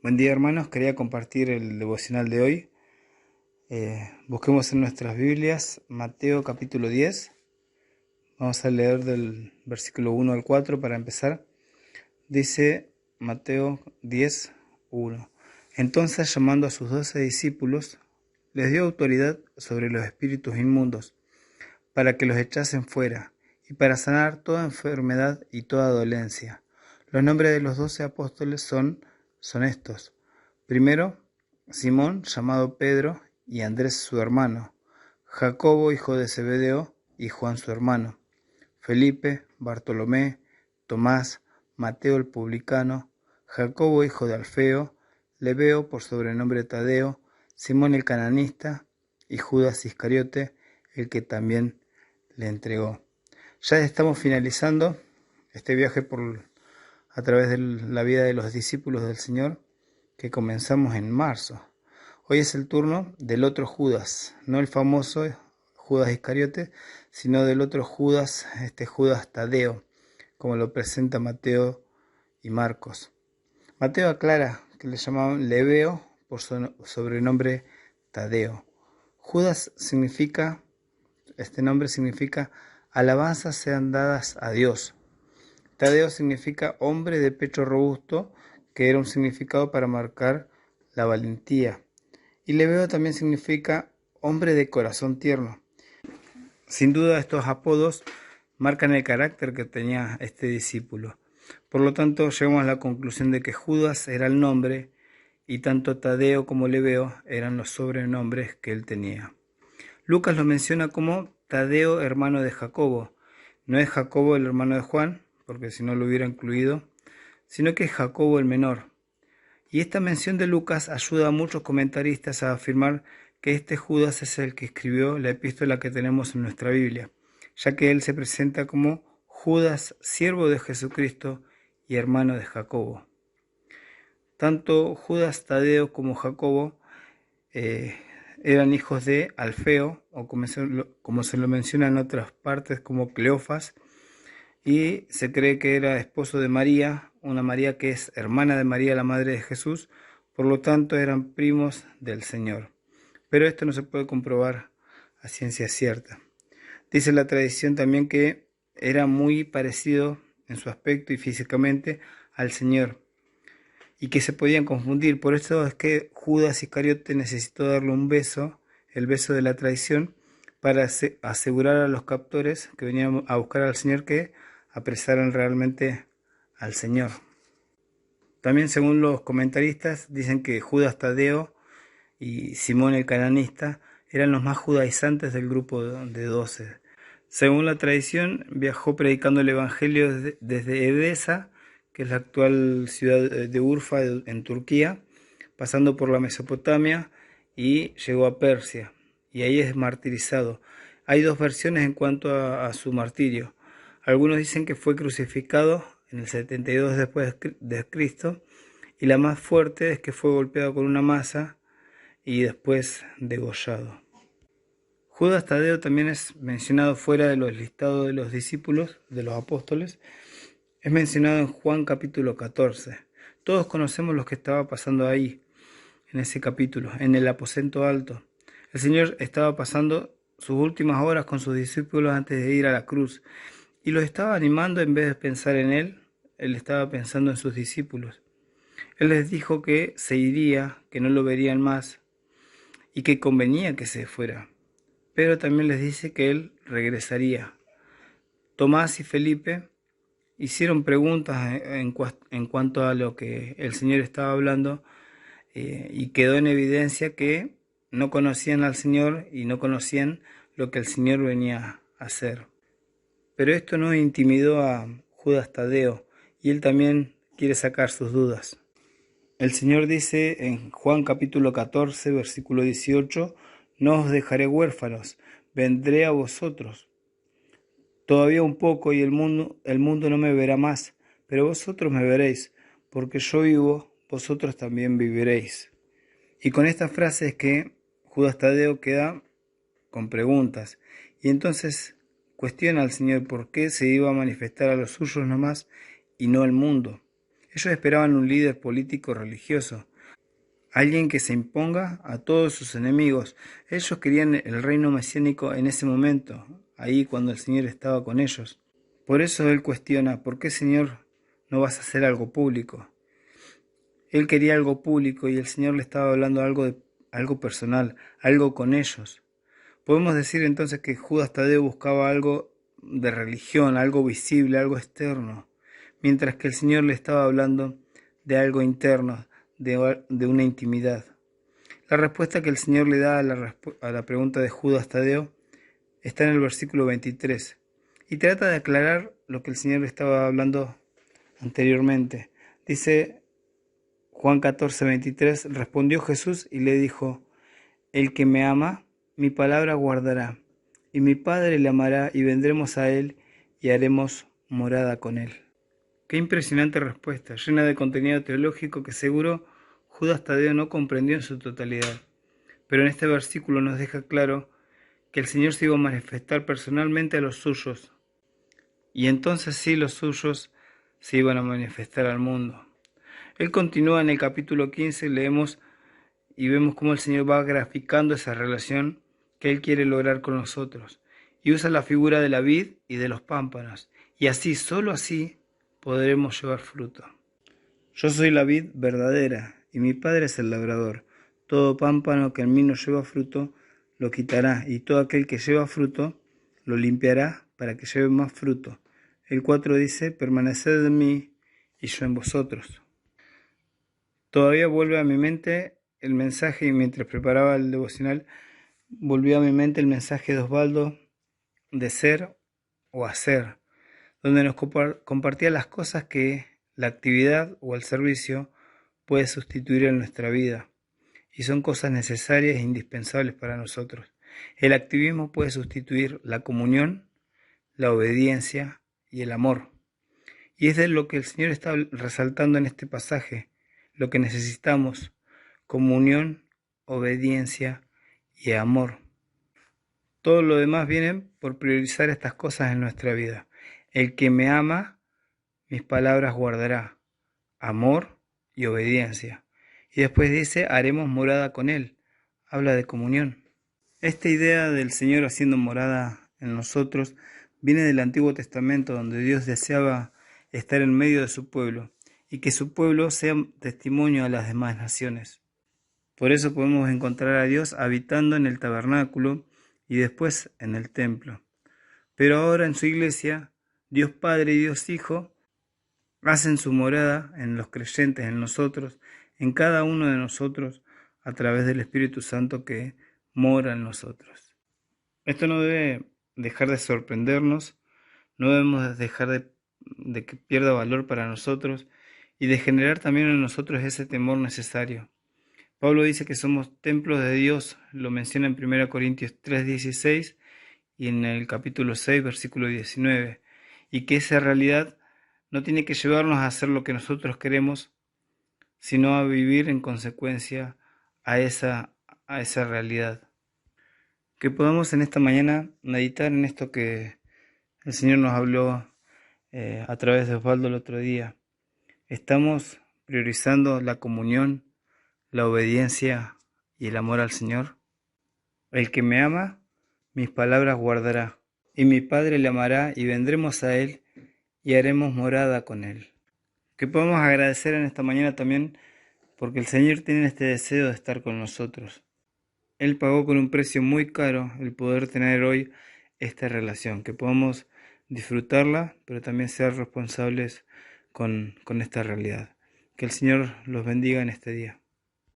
Buen día, hermanos. Quería compartir el devocional de hoy. Busquemos en nuestras Biblias Mateo capítulo 10. Vamos a leer del versículo 1 al 4 para empezar. Dice Mateo 10, 1. Entonces, llamando a sus 12 discípulos, les dio autoridad sobre los espíritus inmundos, para que los echasen fuera, y para sanar toda enfermedad y toda dolencia. Los nombres de los 12 apóstoles son estos. Primero, Simón, llamado Pedro, y Andrés su hermano, Jacobo, hijo de Zebedeo, y Juan su hermano, Felipe, Bartolomé, Tomás, Mateo el publicano, Jacobo, hijo de Alfeo, Lebeo, por sobrenombre Tadeo, Simón el cananista, y Judas Iscariote, el que también le entregó. Ya estamos finalizando este viaje a través de la vida de los discípulos del Señor, que comenzamos en marzo. Hoy es el turno del otro Judas, no el famoso Judas Iscariote, sino del otro Judas, Judas Tadeo, como lo presenta Mateo y Marcos. Mateo aclara que le llamaban Lebeo por su sobrenombre Tadeo. Judas significa, este nombre significa alabanzas sean dadas a Dios. Tadeo significa hombre de pecho robusto, que era un significado para marcar la valentía. Y Lebeo también significa hombre de corazón tierno. Sin duda estos apodos marcan el carácter que tenía este discípulo. Por lo tanto, llegamos a la conclusión de que Judas era el nombre y tanto Tadeo como Lebeo eran los sobrenombres que él tenía. Lucas lo menciona como Tadeo, hermano de Jacobo. No es Jacobo el hermano de Juan, porque si no lo hubiera incluido, sino que es Jacobo el menor. Y esta mención de Lucas ayuda a muchos comentaristas a afirmar que este Judas es el que escribió la epístola que tenemos en nuestra Biblia, ya que él se presenta como Judas, siervo de Jesucristo y hermano de Jacobo. Tanto Judas Tadeo como Jacobo eran hijos de Alfeo, o como se lo menciona en otras partes como Cleofas, y se cree que era esposo de María, una María que es hermana de María, la madre de Jesús, por lo tanto eran primos del Señor. Pero esto no se puede comprobar a ciencia cierta. Dice la tradición también que era muy parecido en su aspecto y físicamente al Señor, y que se podían confundir. Por eso es que Judas Iscariote necesitó darle un beso, el beso de la traición, para asegurar a los captores que venían a buscar al Señor que apresaran realmente al Señor. También, según los comentaristas, dicen que Judas Tadeo y Simón el cananista eran los más judaizantes del grupo de 12. Según la tradición, viajó predicando el evangelio desde Edesa, que es la actual ciudad de Urfa en Turquía, pasando por la Mesopotamia y llegó a Persia, y ahí es martirizado. Hay dos versiones en cuanto a su martirio. Algunos dicen que fue crucificado en el 72 después de Cristo, y la más fuerte es que fue golpeado con una maza y después degollado. Judas Tadeo también es mencionado fuera de los listados de los discípulos, de los apóstoles. Es mencionado en Juan capítulo 14. Todos conocemos lo que estaba pasando ahí, en ese capítulo, en el aposento alto. El Señor estaba pasando sus últimas horas con sus discípulos antes de ir a la cruz, y los estaba animando. En vez de pensar en Él estaba pensando en sus discípulos. Él les dijo que se iría, que no lo verían más, y que convenía que se fuera. Pero también les dice que Él regresaría. Tomás y Felipe hicieron preguntas en cuanto a lo que el Señor estaba hablando, y quedó en evidencia que no conocían al Señor y no conocían lo que el Señor venía a hacer. Pero esto no intimidó a Judas Tadeo, y él también quiere sacar sus dudas. El Señor dice en Juan capítulo 14, versículo 18, no os dejaré huérfanos, vendré a vosotros. Todavía un poco y el mundo no me verá más, pero vosotros me veréis, porque yo vivo, vosotros también viviréis. Y con esta frase es que Judas Tadeo queda con preguntas, y entonces cuestiona al Señor por qué se iba a manifestar a los suyos nomás y no al mundo. Ellos esperaban un líder político religioso, alguien que se imponga a todos sus enemigos. Ellos querían el reino mesiánico en ese momento, ahí cuando el Señor estaba con ellos. Por eso él cuestiona, ¿por qué, Señor, no vas a hacer algo público? Él quería algo público y el Señor le estaba hablando algo personal, algo con ellos. Podemos decir entonces que Judas Tadeo buscaba algo de religión, algo visible, algo externo, mientras que el Señor le estaba hablando de algo interno, de una intimidad. La respuesta que el Señor le da a la pregunta de Judas Tadeo está en el versículo 23 y trata de aclarar lo que el Señor le estaba hablando anteriormente. Dice Juan 14:23, respondió Jesús y le dijo, el que me ama, mi palabra guardará, y mi Padre le amará, y vendremos a él, y haremos morada con él. Qué impresionante respuesta, llena de contenido teológico que seguro Judas Tadeo no comprendió en su totalidad. Pero en este versículo nos deja claro que el Señor se iba a manifestar personalmente a los suyos, y entonces sí los suyos se iban a manifestar al mundo. Él continúa en el capítulo 15, leemos y vemos cómo el Señor va graficando esa relación que Él quiere lograr con nosotros. Y usa la figura de la vid y de los pámpanos. Y así, solo así, podremos llevar fruto. Yo soy la vid verdadera, y mi Padre es el labrador. Todo pámpano que en mí no lleva fruto, lo quitará, y todo aquel que lleva fruto, lo limpiará para que lleve más fruto. El 4 dice, permaneced en mí, y yo en vosotros. Todavía vuelve a mi mente el mensaje, y mientras preparaba el devocional, volvió a mi mente el mensaje de Osvaldo de ser o hacer, donde nos compartía las cosas que la actividad o el servicio puede sustituir en nuestra vida, y son cosas necesarias e indispensables para nosotros. El activismo puede sustituir la comunión, la obediencia y el amor. Y es de lo que el Señor está resaltando en este pasaje, lo que necesitamos: comunión, obediencia y amor. Todo lo demás viene por priorizar estas cosas en nuestra vida. El que me ama, mis palabras guardará, amor y obediencia. Y después dice, haremos morada con él. Habla de comunión. Esta idea del Señor haciendo morada en nosotros viene del Antiguo Testamento, donde Dios deseaba estar en medio de su pueblo y que su pueblo sea testimonio a las demás naciones. Por eso podemos encontrar a Dios habitando en el tabernáculo y después en el templo. Pero ahora en su iglesia, Dios Padre y Dios Hijo hacen su morada en los creyentes, en nosotros, en cada uno de nosotros, a través del Espíritu Santo que mora en nosotros. Esto no debe dejar de sorprendernos, no debemos dejar de que pierda valor para nosotros y de generar también en nosotros ese temor necesario. Pablo dice que somos templos de Dios, lo menciona en 1 Corintios 3:16 y en el capítulo 6, versículo 19, y que esa realidad no tiene que llevarnos a hacer lo que nosotros queremos, sino a vivir en consecuencia a esa realidad. Que podamos en esta mañana meditar en esto que el Señor nos habló a través de Osvaldo el otro día. ¿Estamos priorizando la comunión, la obediencia y el amor al Señor? El que me ama, mis palabras guardará, y mi Padre le amará, y vendremos a él, y haremos morada con él. Que podamos agradecer en esta mañana también, porque el Señor tiene este deseo de estar con nosotros. Él pagó con un precio muy caro el poder tener hoy esta relación, que podamos disfrutarla, pero también ser responsables con esta realidad. Que el Señor los bendiga en este día.